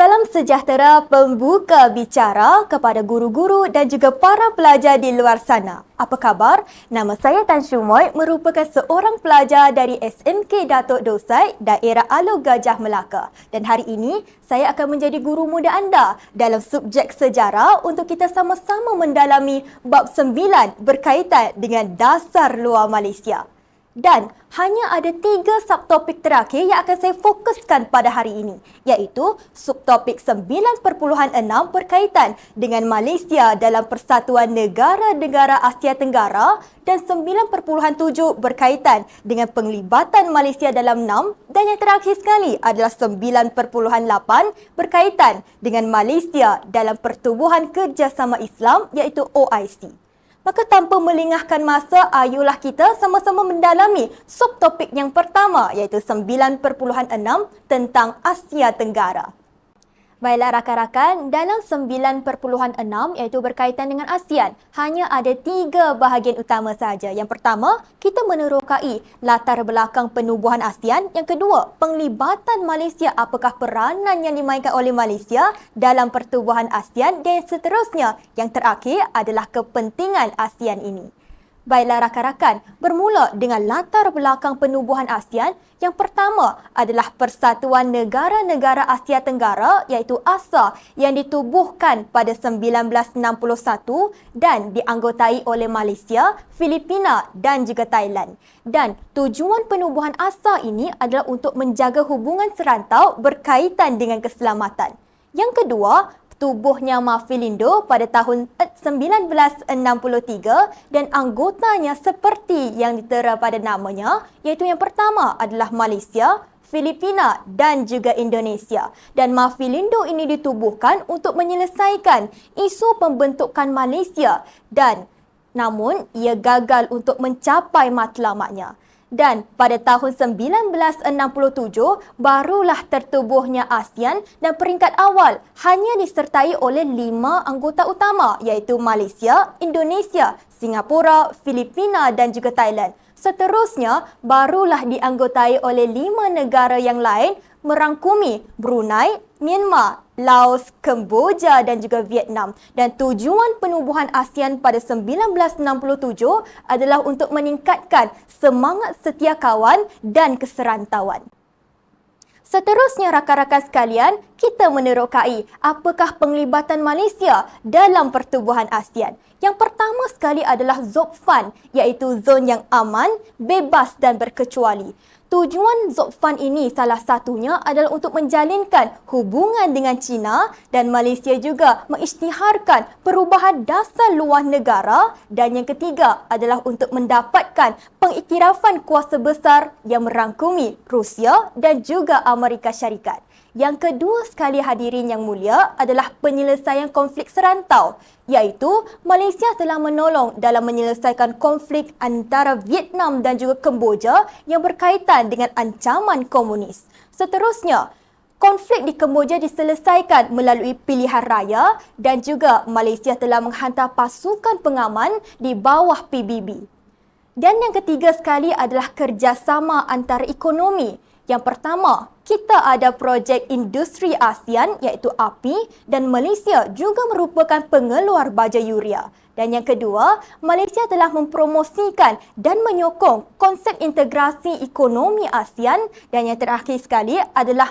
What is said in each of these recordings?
Salam sejahtera pembuka bicara kepada guru-guru dan juga para pelajar di luar sana. Apa khabar? Nama saya Tan Shumoy, merupakan seorang pelajar dari SMK Datuk Dosai, daerah Alor Gajah Melaka. Dan hari ini, saya akan menjadi guru muda anda dalam subjek sejarah untuk kita sama-sama mendalami bab 9 berkaitan dengan dasar luar Malaysia. Dan hanya ada 3 subtopik terakhir yang akan saya fokuskan pada hari ini, iaitu subtopik 9.6 berkaitan dengan Malaysia dalam Persatuan Negara-Negara Asia Tenggara dan 9.7 berkaitan dengan penglibatan Malaysia dalam NAM, dan yang terakhir sekali adalah 9.8 berkaitan dengan Malaysia dalam Pertubuhan Kerjasama Islam iaitu OIC. Maka tanpa melengahkan masa, ayolah kita sama-sama mendalami subtopik yang pertama iaitu 9.6 tentang Asia Tenggara. Baiklah rakan-rakan, dalam 9.6 iaitu berkaitan dengan ASEAN, hanya ada 3 bahagian utama sahaja. Yang pertama, kita menerokai latar belakang penubuhan ASEAN. Yang kedua, penglibatan Malaysia, apakah peranan yang dimainkan oleh Malaysia dalam pertubuhan ASEAN, dan seterusnya, yang terakhir adalah kepentingan ASEAN ini. Baiklah rakan-rakan, bermula dengan latar belakang penubuhan ASEAN. Yang pertama adalah Persatuan Negara-Negara Asia Tenggara iaitu ASA yang ditubuhkan pada 1961 dan dianggotai oleh Malaysia, Filipina dan juga Thailand. Dan tujuan penubuhan ASA ini adalah untuk menjaga hubungan serantau berkaitan dengan keselamatan. Yang kedua, tubuhnya Mafilindo pada tahun 1963 dan anggotanya seperti yang ditera pada namanya, iaitu yang pertama adalah Malaysia, Filipina dan juga Indonesia. Dan Mafilindo ini ditubuhkan untuk menyelesaikan isu pembentukan Malaysia, dan namun ia gagal untuk mencapai matlamatnya. Dan pada tahun 1967, barulah tertubuhnya ASEAN dan peringkat awal hanya disertai oleh 5 anggota utama iaitu Malaysia, Indonesia, Singapura, Filipina dan juga Thailand. Seterusnya, barulah dianggotai oleh 5 negara yang lain merangkumi Brunei, Myanmar, Laos, Kemboja dan juga Vietnam. Dan tujuan penubuhan ASEAN pada 1967 adalah untuk meningkatkan semangat setia kawan dan keserantauan. Seterusnya rakan-rakan sekalian, kita menerokai apakah penglibatan Malaysia dalam pertubuhan ASEAN. Yang pertama sekali adalah ZOPFAN, iaitu zon yang aman, bebas dan berkecuali. Tujuan ZOPFAN ini salah satunya adalah untuk menjalinkan hubungan dengan China, dan Malaysia juga mengisytiharkan perubahan dasar luar negara, dan yang ketiga adalah untuk mendapatkan pengiktirafan kuasa besar yang merangkumi Rusia dan juga Amerika Syarikat. Yang kedua sekali hadirin yang mulia adalah penyelesaian konflik serantau, iaitu Malaysia telah menolong dalam menyelesaikan konflik antara Vietnam dan juga Kemboja yang berkaitan dengan ancaman komunis. Seterusnya, konflik di Kemboja diselesaikan melalui pilihan raya dan juga Malaysia telah menghantar pasukan pengaman di bawah PBB. Dan yang ketiga sekali adalah kerjasama antara ekonomi. Yang pertama, kita ada projek industri ASEAN iaitu API, dan Malaysia juga merupakan pengeluar baja yuria. Dan yang kedua, Malaysia telah mempromosikan dan menyokong konsep integrasi ekonomi ASEAN, dan yang terakhir sekali adalah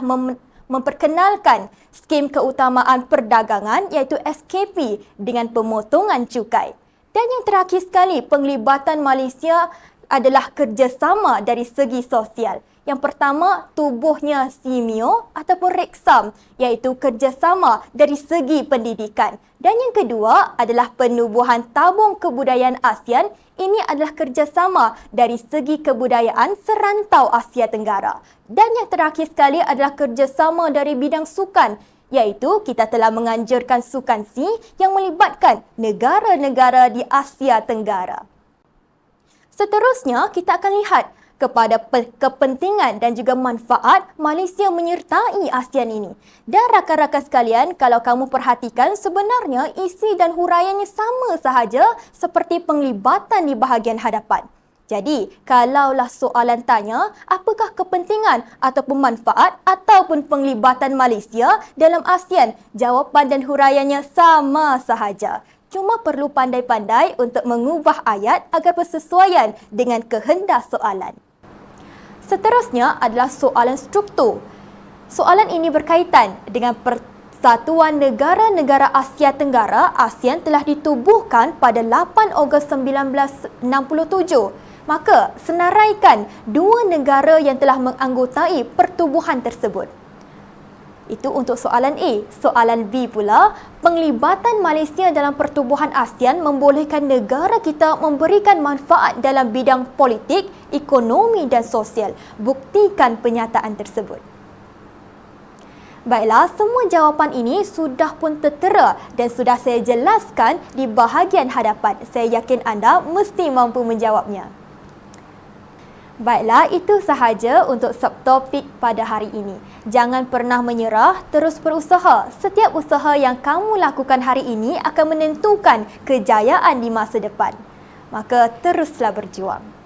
memperkenalkan skim keutamaan perdagangan iaitu SKP dengan pemotongan cukai. Dan yang terakhir sekali, penglibatan Malaysia adalah kerjasama dari segi sosial. Yang pertama, tubuhnya SIMIO ataupun REKSAM, iaitu kerjasama dari segi pendidikan. Dan yang kedua adalah penubuhan tabung kebudayaan ASEAN. Ini adalah kerjasama dari segi kebudayaan serantau Asia Tenggara. Dan yang terakhir sekali adalah kerjasama dari bidang sukan, iaitu kita telah menganjurkan sukan SEA yang melibatkan negara-negara di Asia Tenggara. Seterusnya, kita akan lihat kepada kepentingan dan juga manfaat Malaysia menyertai ASEAN ini. Dan rakan-rakan sekalian, kalau kamu perhatikan, sebenarnya isi dan huraiannya sama sahaja seperti penglibatan di bahagian hadapan. Jadi, kalaulah soalan tanya, apakah kepentingan ataupun manfaat ataupun penglibatan Malaysia dalam ASEAN? Jawapan dan huraiannya sama sahaja. Cuma perlu pandai-pandai untuk mengubah ayat agar bersesuaian dengan kehendak soalan. Seterusnya adalah soalan struktur. Soalan ini berkaitan dengan Persatuan Negara-Negara Asia Tenggara. ASEAN telah ditubuhkan pada 8 Ogos 1967. Maka, senaraikan dua negara yang telah menganggotai pertubuhan tersebut. Itu untuk soalan A. Soalan B pula, penglibatan Malaysia dalam pertubuhan ASEAN membolehkan negara kita memberikan manfaat dalam bidang politik, ekonomi dan sosial. Buktikan pernyataan tersebut. Baiklah, semua jawapan ini sudah pun tertera dan sudah saya jelaskan di bahagian hadapan. Saya yakin anda mesti mampu menjawabnya. Baiklah, itu sahaja untuk subtopik pada hari ini. Jangan pernah menyerah, terus berusaha. Setiap usaha yang kamu lakukan hari ini akan menentukan kejayaan di masa depan. Maka teruslah berjuang.